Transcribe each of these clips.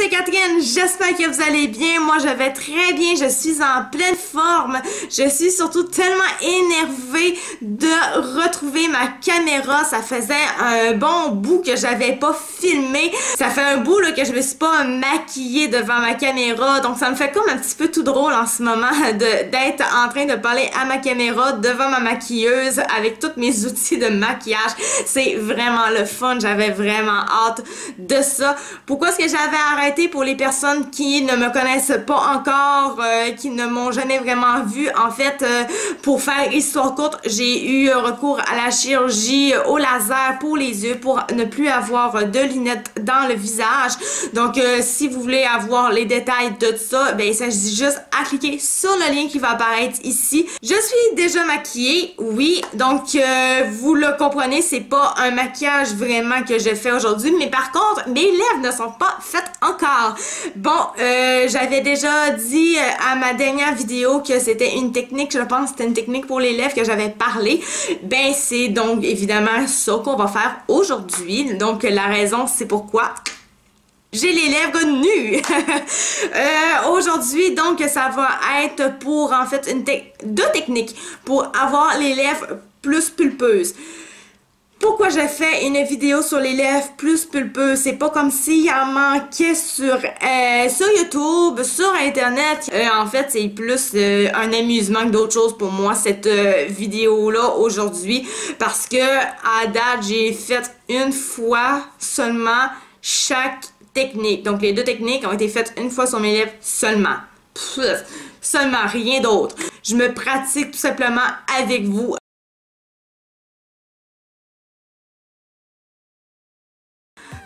c'est Catherine, j'espère que vous allez bien. Moi je vais très bien, je suis en pleine forme. Je suis surtout tellement énervée de retrouver ma caméra. Ça faisait un bon bout que j'avais pas filmé. Ça fait un bout là, que je me suis pas maquillée devant ma caméra. Donc ça me fait comme un petit peu tout drôle en ce moment d'être en train de parler à ma caméra devant ma maquilleuse avec tous mes outils de maquillage. C'est vraiment le fun, j'avais vraiment hâte de ça. Pourquoi est-ce que j'avais arrêté? Pour les personnes qui ne me connaissent pas encore, qui ne m'ont jamais vraiment vu, en fait, pour faire histoire courte, j'ai eu recours à la chirurgie au laser pour les yeux pour ne plus avoir de lunettes dans le visage. Donc, si vous voulez avoir les détails de ça, ben, il s'agit juste à cliquer sur le lien qui va apparaître ici. Je suis déjà maquillée, oui, donc vous le comprenez, c'est pas un maquillage vraiment que je fais aujourd'hui, mais par contre, mes lèvres ne sont pas faites encore. Bon, j'avais déjà dit à ma dernière vidéo que c'était une technique, je pense que c'était une technique pour les lèvres que j'avais parlé. Ben, c'est donc évidemment ça qu'on va faire aujourd'hui. Donc, la raison, c'est pourquoi j'ai les lèvres nues. Aujourd'hui, donc, ça va être pour, en fait, deux techniques pour avoir les lèvres plus pulpeuses. Pourquoi j'ai fait une vidéo sur les lèvres plus pulpeuses? C'est pas comme s'il en manquait sur YouTube, sur Internet. En fait, c'est plus un amusement que d'autres choses pour moi, cette vidéo-là aujourd'hui. Parce que, à date, j'ai fait une fois seulement chaque technique. Donc, les deux techniques ont été faites une fois sur mes lèvres seulement. Seulement, rien d'autre. Je me pratique tout simplement avec vous.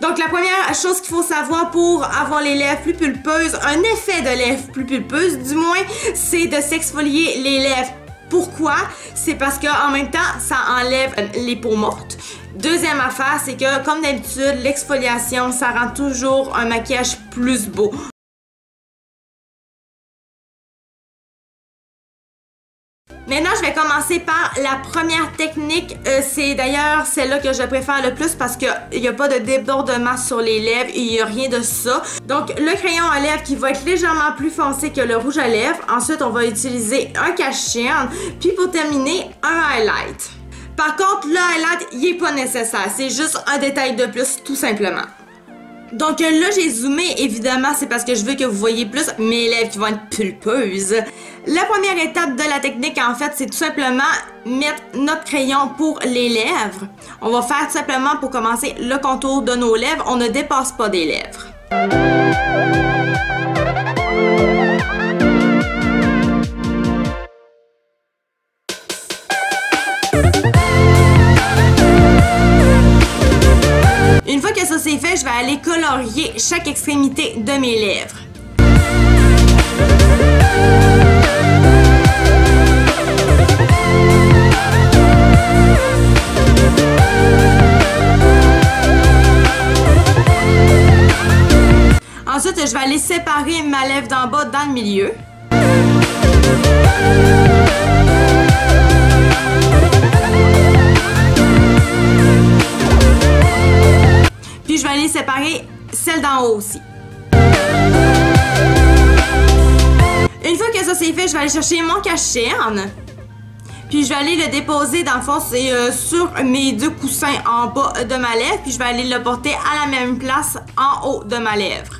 Donc, la première chose qu'il faut savoir pour avoir les lèvres plus pulpeuses, un effet de lèvres plus pulpeuses, du moins, c'est de s'exfolier les lèvres. Pourquoi? C'est parce qu'en même temps, ça enlève les peaux mortes. Deuxième affaire, c'est que, comme d'habitude, l'exfoliation, ça rend toujours un maquillage plus beau. Maintenant, je vais commencer par la première technique. C'est d'ailleurs celle-là que je préfère le plus parce qu'il n'y a pas de débordement sur les lèvres et il n'y a rien de ça. Donc, le crayon à lèvres qui va être légèrement plus foncé que le rouge à lèvres. Ensuite, on va utiliser un cache-cerne. Puis, pour terminer, un highlight. Par contre, le highlight, il n'est pas nécessaire. C'est juste un détail de plus, tout simplement. Donc là, j'ai zoomé, évidemment, c'est parce que je veux que vous voyez plus mes lèvres qui vont être pulpeuses. La première étape de la technique, en fait, c'est tout simplement mettre notre crayon pour les lèvres. On va faire tout simplement, pour commencer, le contour de nos lèvres. On ne dépasse pas des lèvres. Une fois que ça c'est fait, je vais aller colorier chaque extrémité de mes lèvres. Ensuite, je vais aller séparer ma lèvre d'en bas dans le milieu. Puis je vais aller séparer celle d'en haut aussi. Une fois que ça c'est fait, je vais aller chercher mon cache-cerne. Puis je vais aller le déposer dans le fond, c'est sur mes deux coussins en bas de ma lèvre. Puis je vais aller le porter à la même place en haut de ma lèvre.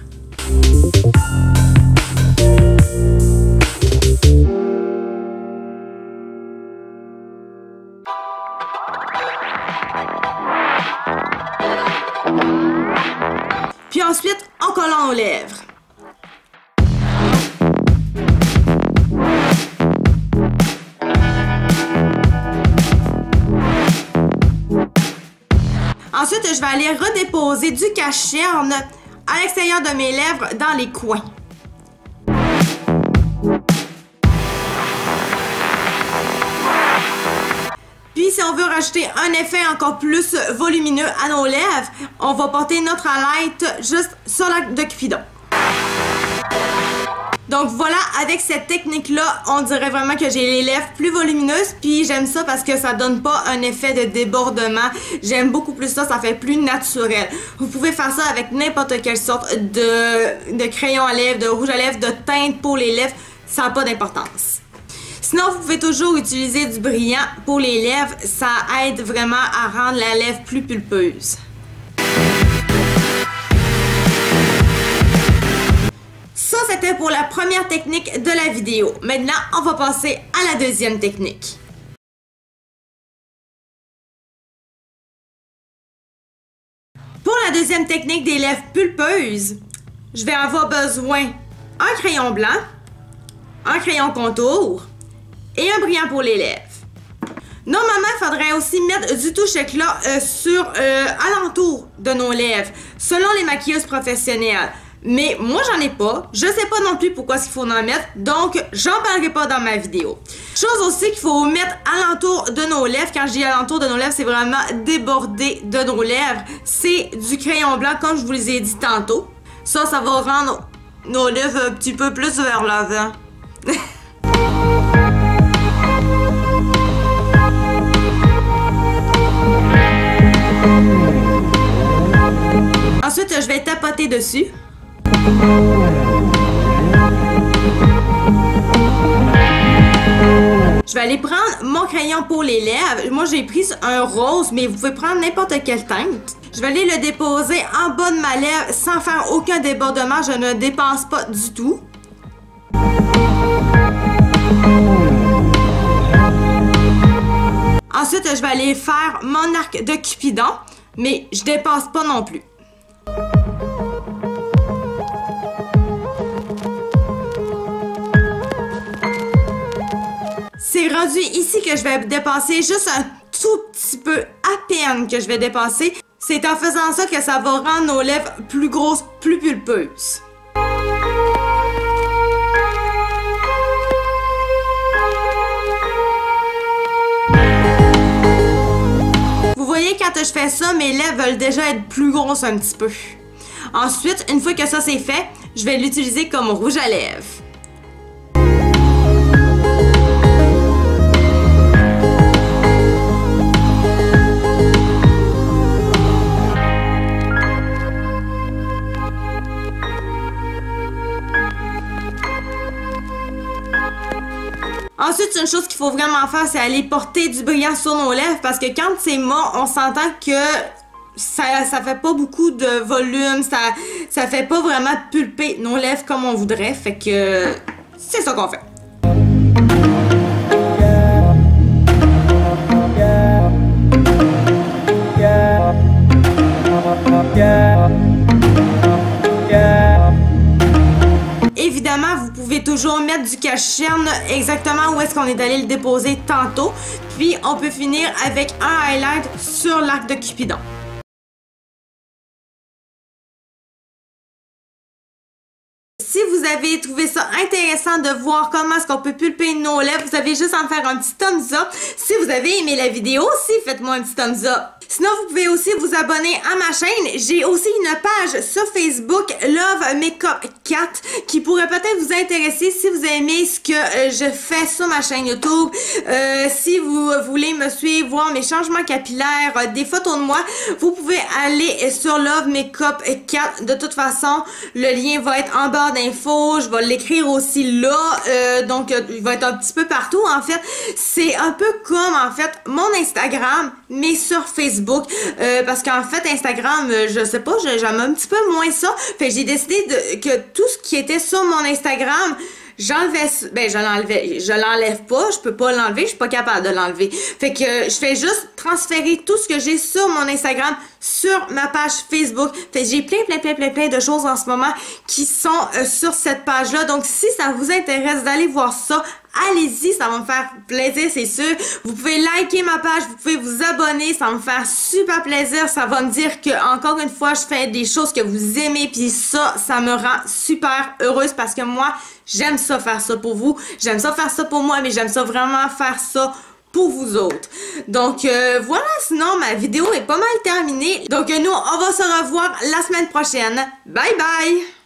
Puis ensuite, en collant aux lèvres. Ensuite, je vais aller redéposer du cache-cerne à l'extérieur de mes lèvres dans les coins. Puis, si on veut rajouter un effet encore plus volumineux à nos lèvres, on va porter notre highlight juste sur de Cupidon. Donc voilà, avec cette technique-là, on dirait vraiment que j'ai les lèvres plus volumineuses, puis j'aime ça parce que ça donne pas un effet de débordement. J'aime beaucoup plus ça, ça fait plus naturel. Vous pouvez faire ça avec n'importe quelle sorte de crayon à lèvres, de rouge à lèvres, de teinte pour les lèvres, ça n'a pas d'importance. Sinon, vous pouvez toujours utiliser du brillant pour les lèvres, ça aide vraiment à rendre la lèvre plus pulpeuse. Ça, c'était pour la première technique de la vidéo. Maintenant, on va passer à la deuxième technique. Pour la deuxième technique des lèvres pulpeuses, je vais avoir besoin d'un crayon blanc, un crayon contour et un brillant pour les lèvres. Normalement, il faudrait aussi mettre du touche éclat alentour de nos lèvres, selon les maquilleuses professionnelles. Mais moi, j'en ai pas. Je sais pas non plus pourquoi il faut en mettre, donc j'en parlerai pas dans ma vidéo. Chose aussi qu'il faut mettre alentour de nos lèvres. Quand je dis alentour de nos lèvres, c'est vraiment débordé de nos lèvres. C'est du crayon blanc, comme je vous les ai dit tantôt. Ça va rendre nos lèvres un petit peu plus vers l'avant. Ensuite, je vais tapoter dessus. Je vais aller prendre mon crayon pour les lèvres. Moi, j'ai pris un rose, mais vous pouvez prendre n'importe quelle teinte. Je vais aller le déposer en bas de ma lèvre sans faire aucun débordement. Je ne dépasse pas du tout. Ensuite, je vais aller faire mon arc de Cupidon, mais je dépasse pas non plus. C'est rendu ici que je vais dépasser, juste un tout petit peu, à peine que je vais dépasser. C'est en faisant ça que ça va rendre nos lèvres plus grosses, plus pulpeuses. Vous voyez, quand je fais ça, mes lèvres veulent déjà être plus grosses un petit peu. Ensuite, une fois que ça c'est fait, je vais l'utiliser comme rouge à lèvres. Ensuite, une chose qu'il faut vraiment faire, c'est aller porter du brillant sur nos lèvres parce que quand c'est mat, on s'entend que ça fait pas beaucoup de volume, ça fait pas vraiment pulper nos lèvres comme on voudrait. Fait que c'est ça qu'on fait. Évidemment, vous pouvez toujours mettre du cache-cerne exactement où est-ce qu'on est allé le déposer tantôt. Puis, on peut finir avec un highlight sur l'arc de Cupidon. Si vous avez trouvé ça intéressant de voir comment est-ce qu'on peut pulper nos lèvres, vous avez juste à me faire un petit thumbs up. Si vous avez aimé la vidéo aussi, faites-moi un petit thumbs up. Sinon, vous pouvez aussi vous abonner à ma chaîne. J'ai aussi une page sur Facebook, Love Makeup Cat, qui pourrait peut-être vous intéresser si vous aimez ce que je fais sur ma chaîne YouTube. Si vous voulez me suivre, voir mes changements capillaires, des photos de moi, vous pouvez aller sur Love Makeup Cat. De toute façon, le lien va être en barre d'infos. Je vais l'écrire aussi là. Donc, il va être un petit peu partout. En fait, c'est un peu comme, en fait, mon Instagram, mais sur Facebook. Parce qu'en fait, Instagram, je sais pas, j'aime un petit peu moins ça. Fait que j'ai décidé que tout ce qui était sur mon Instagram, je l'enlève pas, je peux pas l'enlever, je suis pas capable de l'enlever. Fait que je fais juste transférer tout ce que j'ai sur mon Instagram sur ma page Facebook. Fait que j'ai plein de choses en ce moment qui sont sur cette page-là. Donc si ça vous intéresse d'aller voir ça, allez-y, ça va me faire plaisir, c'est sûr. Vous pouvez liker ma page, vous pouvez vous abonner, ça va me faire super plaisir. Ça va me dire que, encore une fois, je fais des choses que vous aimez, puis ça me rend super heureuse parce que moi, j'aime ça faire ça pour vous. J'aime ça faire ça pour moi, mais j'aime ça vraiment faire ça pour vous autres. Donc voilà, sinon ma vidéo est pas mal terminée. Donc nous, on va se revoir la semaine prochaine. Bye bye!